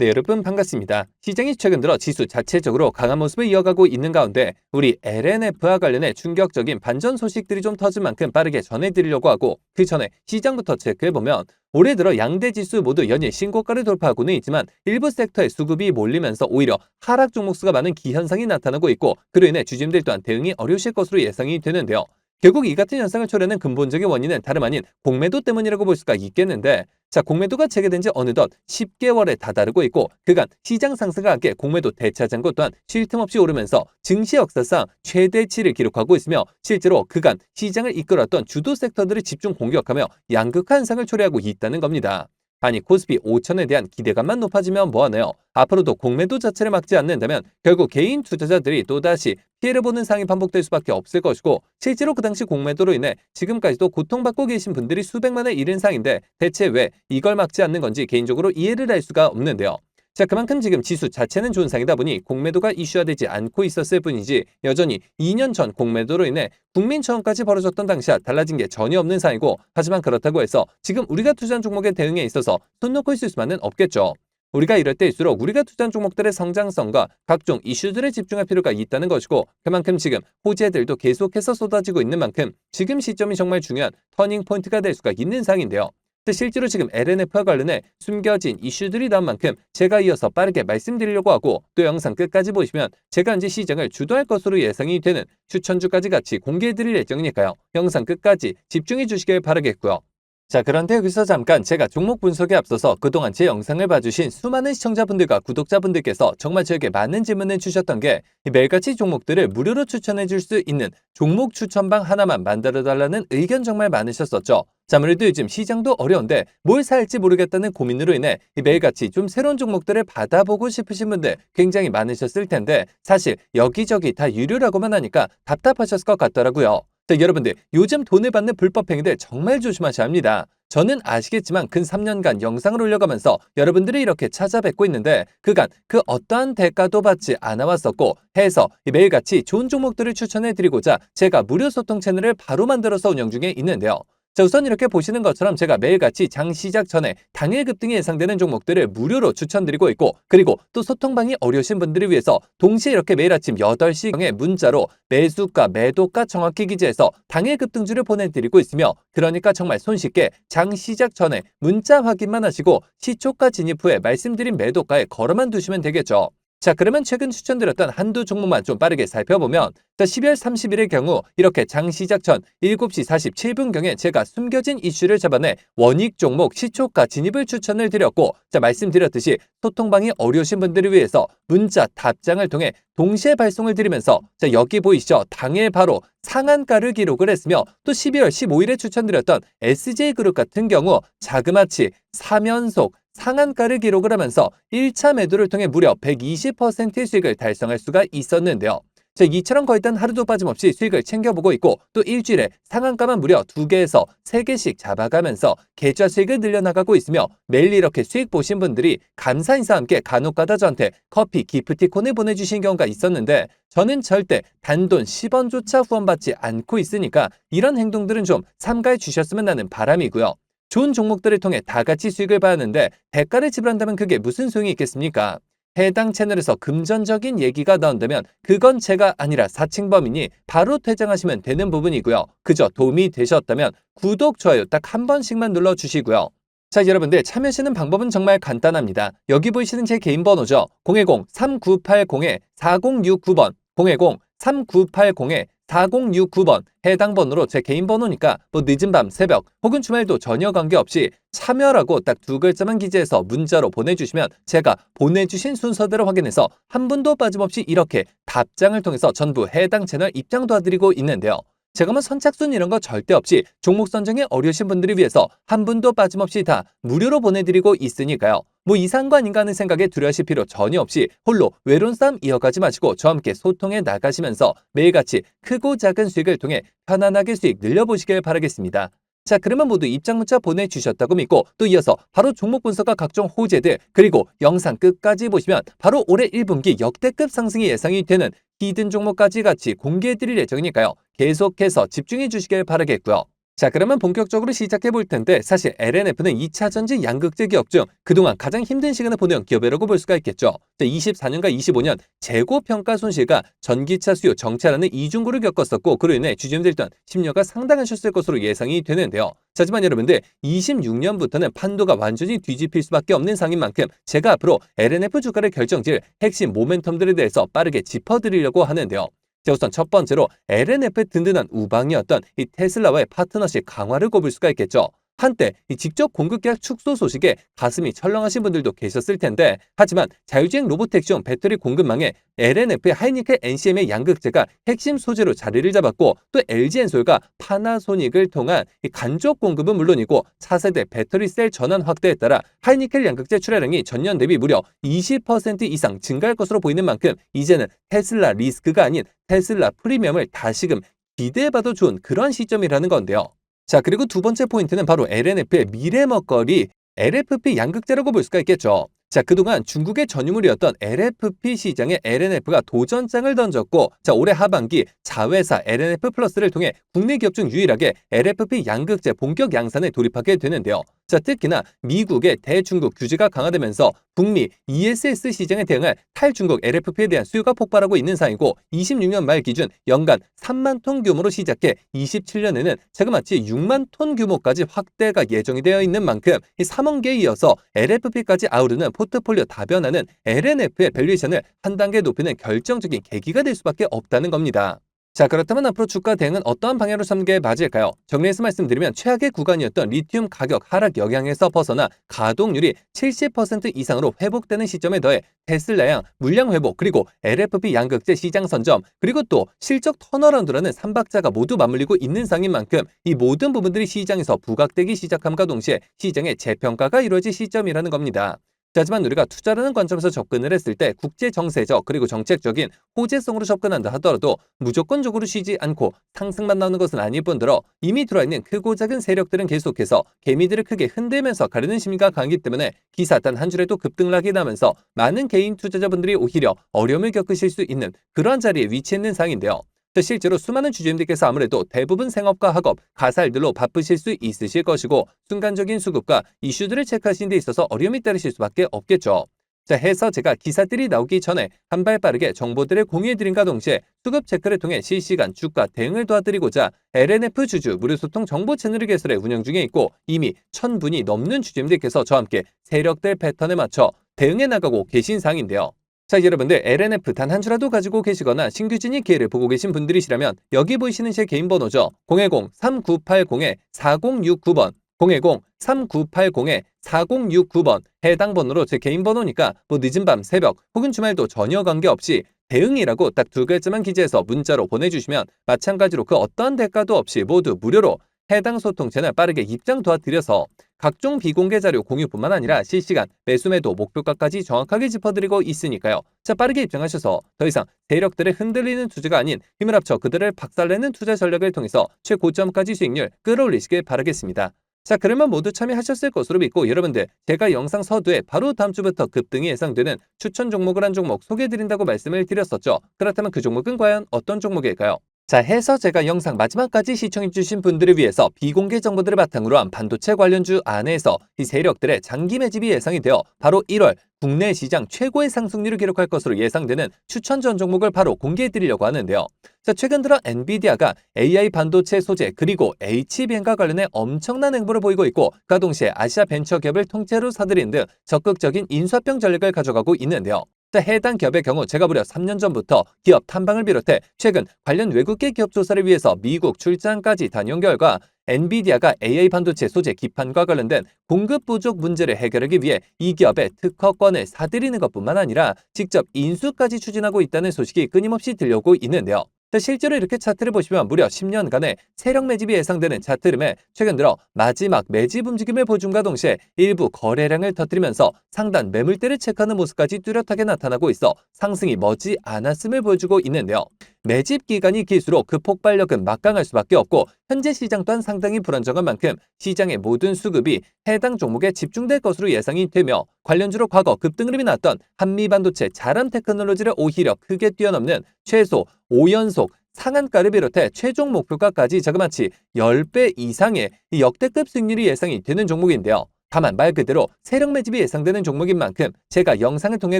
네, 여러분 반갑습니다. 시장이 최근 들어 지수 자체적으로 강한 모습을 이어가고 있는 가운데 우리 LNF와 관련해 충격적인 반전 소식들이 좀 터진 만큼 빠르게 전해드리려고 하고, 그 전에 시장부터 체크해보면 올해 들어 양대 지수 모두 연일 신고가를 돌파하고는 있지만 일부 섹터의 수급이 몰리면서 오히려 하락 종목 수가 많은 기현상이 나타나고 있고, 그로 인해 주주들 또한 대응이 어려우실 것으로 예상이 되는데요. 결국 이 같은 현상을 초래하는 근본적인 원인은 다름 아닌 공매도 때문이라고 볼 수가 있겠는데, 자, 공매도가 재개된 지 어느덧 10개월에 다다르고 있고, 그간 시장 상승과 함께 공매도 대차장고 또한 쉴 틈 없이 오르면서 증시 역사상 최대치를 기록하고 있으며, 실제로 그간 시장을 이끌었던 주도 섹터들을 집중 공격하며 양극화 현상을 초래하고 있다는 겁니다. 아니, 코스피 5천에 대한 기대감만 높아지면 뭐하나요? 앞으로도 공매도 자체를 막지 않는다면 결국 개인 투자자들이 또다시 피해를 보는 상황이 반복될 수밖에 없을 것이고, 실제로 그 당시 공매도로 인해 지금까지도 고통받고 계신 분들이 수백만에 이른 상인데 대체 왜 이걸 막지 않는 건지 개인적으로 이해를 할 수가 없는데요. 자, 그만큼 지금 지수 자체는 좋은 상이다 보니 공매도가 이슈화되지 않고 있었을 뿐이지, 여전히 2년 전 공매도로 인해 국민처음까지 벌어졌던 당시와 달라진 게 전혀 없는 상이고, 하지만 그렇다고 해서 지금 우리가 투자한 종목의 대응에 있어서 손 놓고 있을 수만은 없겠죠. 우리가 이럴 때일수록 우리가 투자한 종목들의 성장성과 각종 이슈들에 집중할 필요가 있다는 것이고, 그만큼 지금 호재들도 계속해서 쏟아지고 있는 만큼 지금 시점이 정말 중요한 터닝 포인트가 될 수가 있는 상인데요. 실제로 지금 LNF와 관련해 숨겨진 이슈들이 나온 만큼 제가 이어서 빠르게 말씀드리려고 하고, 또 영상 끝까지 보시면 제가 이제 시장을 주도할 것으로 예상이 되는 추천주까지 같이 공개해드릴 예정이니까요. 영상 끝까지 집중해 주시길 바라겠고요. 자, 그런데 여기서 잠깐 제가 종목 분석에 앞서서 그동안 제 영상을 봐주신 수많은 시청자분들과 구독자분들께서 정말 저에게 많은 질문을 주셨던 게, 매일같이 종목들을 무료로 추천해 줄 수 있는 종목 추천방 하나만 만들어달라는 의견 정말 많으셨었죠. 자, 아무래도 요즘 시장도 어려운데 뭘 살지 모르겠다는 고민으로 인해 매일같이 좀 새로운 종목들을 받아보고 싶으신 분들 굉장히 많으셨을 텐데, 사실 여기저기 다 유료라고만 하니까 답답하셨을 것 같더라고요. 자, 여러분들 요즘 돈을 받는 불법행위들 정말 조심하셔야 합니다. 저는 아시겠지만 근 3년간 영상을 올려가면서 여러분들이 이렇게 찾아뵙고 있는데, 그간 그 어떠한 대가도 받지 않아 왔었고 해서 매일같이 좋은 종목들을 추천해드리고자 제가 무료 소통 채널을 바로 만들어서 운영 중에 있는데요. 자, 우선 이렇게 보시는 것처럼 제가 매일같이 장 시작 전에 당일 급등이 예상되는 종목들을 무료로 추천드리고 있고, 그리고 또 소통방이 어려우신 분들을 위해서 동시에 이렇게 매일 아침 8시경에 문자로 매수가, 매도가 정확히 기재해서 당일 급등주를 보내드리고 있으며, 그러니까 정말 손쉽게 장 시작 전에 문자 확인만 하시고 시초가 진입 후에 말씀드린 매도가에 걸어만 두시면 되겠죠. 자, 그러면 최근 추천드렸던 한두 종목만 좀 빠르게 살펴보면, 12월 30일의 경우 이렇게 장 시작 전 7시 47분경에 제가 숨겨진 이슈를 잡아내 원익 종목 시초가 진입을 추천을 드렸고, 자, 말씀드렸듯이 소통방이 어려우신 분들을 위해서 문자 답장을 통해 동시에 발송을 드리면서, 자, 여기 보이시죠? 당일 바로 상한가를 기록을 했으며, 또 12월 15일에 추천드렸던 SJ그룹 같은 경우 자그마치 3연속 상한가를 기록을 하면서 1차 매도를 통해 무려 120%의 수익을 달성할 수가 있었는데요. 자, 이처럼 거의 단 하루도 빠짐없이 수익을 챙겨보고 있고, 또 일주일에 상한가만 무려 2개에서 3개씩 잡아가면서 계좌 수익을 늘려나가고 있으며, 매일 이렇게 수익 보신 분들이 감사 인사와 함께 간혹가다 저한테 커피, 기프티콘을 보내주신 경우가 있었는데, 저는 절대 단돈 10원조차 후원받지 않고 있으니까 이런 행동들은 좀 삼가해 주셨으면 하는 바람이고요. 좋은 종목들을 통해 다 같이 수익을 봐야 하는데 대가를 지불한다면 그게 무슨 소용이 있겠습니까? 해당 채널에서 금전적인 얘기가 나온다면 그건 제가 아니라 사칭범이니 바로 퇴장하시면 되는 부분이고요. 그저 도움이 되셨다면 구독, 좋아요 딱 한 번씩만 눌러주시고요. 자, 여러분들 참여하시는 방법은 정말 간단합니다. 여기 보이시는 제 개인 번호죠. 010-3980-4069번 010-3980-4069번 해당 번호로 제 개인 번호니까 뭐 늦은 밤, 새벽 혹은 주말도 전혀 관계없이 참여라고 딱 2글자만 기재해서 문자로 보내주시면 제가 보내주신 순서대로 확인해서 한 분도 빠짐없이 이렇게 답장을 통해서 전부 해당 채널 입장 도와드리고 있는데요. 제가 뭐 선착순 이런 거 절대 없이 종목 선정에 어려우신 분들을 위해서 한 분도 빠짐없이 다 무료로 보내드리고 있으니까요. 뭐 이상한 거 아닌가 하는 생각에 두려워하실 필요 전혀 없이 홀로 외로운 싸움 이어가지 마시고 저와 함께 소통해 나가시면서 매일같이 크고 작은 수익을 통해 편안하게 수익 늘려보시길 바라겠습니다. 자, 그러면 모두 입장 문자 보내주셨다고 믿고 또 이어서 바로 종목 분석과 각종 호재들, 그리고 영상 끝까지 보시면 바로 올해 1분기 역대급 상승이 예상이 되는 히든 종목까지 같이 공개해드릴 예정이니까요. 계속해서 집중해 주시길 바라겠고요. 자, 그러면 본격적으로 시작해 볼 텐데 사실 LNF는 2차 전지 양극재 기업 중 그동안 가장 힘든 시간을 보내온 기업이라고 볼 수가 있겠죠. 24년과 25년 재고 평가 손실과 전기차 수요 정체라는 이중고를 겪었었고 그로 인해 주주님들 또한 심려가 상당하셨을 것으로 예상이 되는데요. 하지만 여러분들 26년부터는 판도가 완전히 뒤집힐 수밖에 없는 상인 만큼 제가 앞으로 LNF 주가를 결정지을 핵심 모멘텀들에 대해서 빠르게 짚어드리려고 하는데요. 자, 우선 첫 번째로 LNF의 든든한 우방이었던 이 테슬라와의 파트너십 강화를 꼽을 수가 있겠죠. 한때 이 직접 공급 계약 축소 소식에 가슴이 철렁하신 분들도 계셨을 텐데 하지만 자율주행 로보택시용 배터리 공급망에 LNF의 하이니켈 NCM의 양극재가 핵심 소재로 자리를 잡았고 또 LG엔솔과 파나소닉을 통한 이 간접 공급은 물론이고 차세대 배터리 셀 전환 확대에 따라 하이니켈 양극재 출하량이 전년 대비 무려 20% 이상 증가할 것으로 보이는 만큼 이제는 테슬라 리스크가 아닌 테슬라 프리미엄을 다시금 기대해봐도 좋은 그런 시점이라는 건데요. 자, 그리고 두 번째 포인트는 바로 LNF의 미래 먹거리 LFP 양극재라고 볼 수가 있겠죠. 자, 그동안 중국의 전유물이었던 LFP 시장에 LNF가 도전장을 던졌고 자, 올해 하반기 자회사 LNF 플러스를 통해 국내 기업 중 유일하게 LFP 양극재 본격 양산에 돌입하게 되는데요. 자, 특히나 미국의 대중국 규제가 강화되면서 북미 ESS 시장에 대응할 탈중국 LFP에 대한 수요가 폭발하고 있는 상황이고 26년 말 기준 연간 3만 톤 규모로 시작해 27년에는 자그마치 6만 톤 규모까지 확대가 예정이 되어 있는 만큼 이 3억 개에 이어서 LFP까지 아우르는 포트폴리오 다변화는 LNF의 밸류에이션을 한 단계 높이는 결정적인 계기가 될 수밖에 없다는 겁니다. 자, 그렇다면 앞으로 주가 대응은 어떠한 방향으로 삼는 게 맞을까요? 정리해서 말씀드리면 최악의 구간이었던 리튬 가격 하락 영향에서 벗어나 가동률이 70% 이상으로 회복되는 시점에 더해 테슬라양 물량 회복 그리고 LFP 양극재 시장 선점 그리고 또 실적 턴어라운드라는 삼박자가 모두 맞물리고 있는 상인 만큼 이 모든 부분들이 시장에서 부각되기 시작함과 동시에 시장의 재평가가 이루어질 시점이라는 겁니다. 하지만 우리가 투자라는 관점에서 접근을 했을 때 국제 정세적 그리고 정책적인 호재성으로 접근한다 하더라도 무조건적으로 쉬지 않고 상승만 나오는 것은 아닐 뿐더러 이미 들어있는 크고 작은 세력들은 계속해서 개미들을 크게 흔들면서 가르는 심리가 강하기 때문에 기사 단 한 줄에도 급등락이 나면서 많은 개인 투자자분들이 오히려 어려움을 겪으실 수 있는 그러한 자리에 위치해 있는 상황인데요. 실제로 수많은 주주님들께서 아무래도 대부분 생업과 학업, 가사일들로 바쁘실 수 있으실 것이고 순간적인 수급과 이슈들을 체크하시는 데 있어서 어려움이 따르실 수밖에 없겠죠. 자, 해서 제가 기사들이 나오기 전에 한 발 빠르게 정보들을 공유해드린과 동시에 수급 체크를 통해 실시간 주가 대응을 도와드리고자 LNF 주주 무료 소통 정보 채널을 개설해 운영 중에 있고 이미 1,000분이 넘는 주주님들께서 저와 함께 세력들 패턴에 맞춰 대응해 나가고 계신 상인데요. 자, 여러분들 LNF 단 한 주라도 가지고 계시거나 신규 진입 기회를 보고 계신 분들이시라면 여기 보이시는 제 개인 번호죠. 010-3980-4069번 010-3980-4069번 해당 번호로 제 개인 번호니까 뭐 늦은 밤 새벽 혹은 주말도 전혀 관계없이 대응이라고 딱 두 글자만 기재해서 문자로 보내주시면 마찬가지로 그 어떠한 대가도 없이 모두 무료로 해당 소통 채널 빠르게 입장 도와드려서 각종 비공개 자료 공유뿐만 아니라 실시간 매수매도 목표가까지 정확하게 짚어드리고 있으니까요. 자, 빠르게 입장하셔서 더 이상 세력들의 흔들리는 투자가 아닌 힘을 합쳐 그들을 박살내는 투자 전략을 통해서 최고점까지 수익률 끌어올리시길 바라겠습니다. 자, 그러면 모두 참여하셨을 것으로 믿고 여러분들 제가 영상 서두에 바로 다음 주부터 급등이 예상되는 추천 종목을 한 종목 소개해드린다고 말씀을 드렸었죠. 그렇다면 그 종목은 과연 어떤 종목일까요? 자, 해서 제가 영상 마지막까지 시청해주신 분들을 위해서 비공개 정보들을 바탕으로 한 반도체 관련주 안에서 이 세력들의 장기 매집이 예상이 되어 바로 1월 국내 시장 최고의 상승률을 기록할 것으로 예상되는 추천 전 종목을 바로 공개해드리려고 하는데요. 자, 최근 들어 엔비디아가 AI 반도체 소재 그리고 HBM과 관련해 엄청난 행보를 보이고 있고 그와 동시에 아시아 벤처 기업을 통째로 사들이는 등 적극적인 인수합병 전략을 가져가고 있는데요. 자, 해당 기업의 경우 제가 무려 3년 전부터 기업 탐방을 비롯해 최근 관련 외국계 기업 조사를 위해서 미국 출장까지 다녀온 결과 엔비디아가 AI 반도체 소재 기판과 관련된 공급 부족 문제를 해결하기 위해 이 기업의 특허권을 사들이는 것뿐만 아니라 직접 인수까지 추진하고 있다는 소식이 끊임없이 들려오고 있는데요. 실제로 이렇게 차트를 보시면 무려 10년간의 세력 매집이 예상되는 차트 흐름에 최근 들어 마지막 매집 움직임을 보여준과 동시에 일부 거래량을 터뜨리면서 상단 매물대를 체크하는 모습까지 뚜렷하게 나타나고 있어 상승이 머지 않았음을 보여주고 있는데요. 매집 기간이 길수록 그 폭발력은 막강할 수밖에 없고 현재 시장 또한 상당히 불안정한 만큼 시장의 모든 수급이 해당 종목에 집중될 것으로 예상이 되며 관련주로 과거 급등 흐름이 났던 한미반도체 자람 테크놀로지를 오히려 크게 뛰어넘는 최소 5연속 상한가를 비롯해 최종 목표가까지 자그마치 10배 이상의 역대급 수익률이 예상이 되는 종목인데요. 다만 말 그대로 세력 매집이 예상되는 종목인 만큼 제가 영상을 통해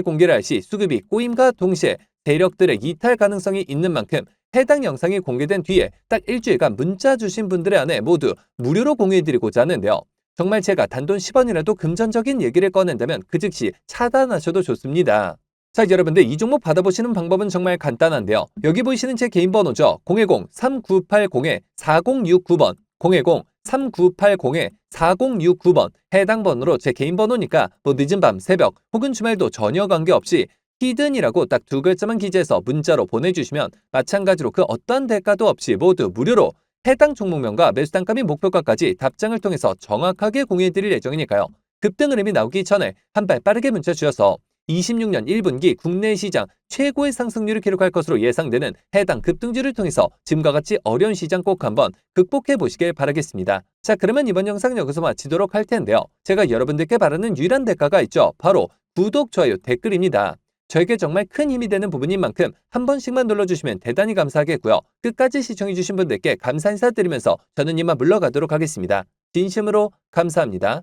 공개를 할 시 수급이 꼬임과 동시에 세력들의 이탈 가능성이 있는 만큼 해당 영상이 공개된 뒤에 딱 일주일간 문자 주신 분들의 안에 모두 무료로 공유해드리고자 하는데요. 정말 제가 단돈 10원이라도 금전적인 얘기를 꺼낸다면 그 즉시 차단하셔도 좋습니다. 자, 여러분들 이 종목 받아보시는 방법은 정말 간단한데요. 여기 보이시는 제 개인 번호죠. 010-3980-4069번 010-3980-4069번 해당 번호로 제 개인 번호니까 뭐 늦은 밤, 새벽 혹은 주말도 전혀 관계없이 히든이라고 딱 두 글자만 기재해서 문자로 보내주시면 마찬가지로 그 어떠한 대가도 없이 모두 무료로 해당 종목명과 매수 단가 및 목표가까지 답장을 통해서 정확하게 공유해드릴 예정이니까요. 급등 흐름이 나오기 전에 한 발 빠르게 문자 주셔서 26년 1분기 국내 시장 최고의 상승률을 기록할 것으로 예상되는 해당 급등주를 통해서 지금과 같이 어려운 시장 꼭 한번 극복해 보시길 바라겠습니다. 자, 그러면 이번 영상 여기서 마치도록 할 텐데요. 제가 여러분들께 바라는 유일한 대가가 있죠. 바로 구독, 좋아요, 댓글입니다. 저에게 정말 큰 힘이 되는 부분인 만큼 한 번씩만 눌러주시면 대단히 감사하겠고요. 끝까지 시청해주신 분들께 감사 인사드리면서 저는 이만 물러가도록 하겠습니다. 진심으로 감사합니다.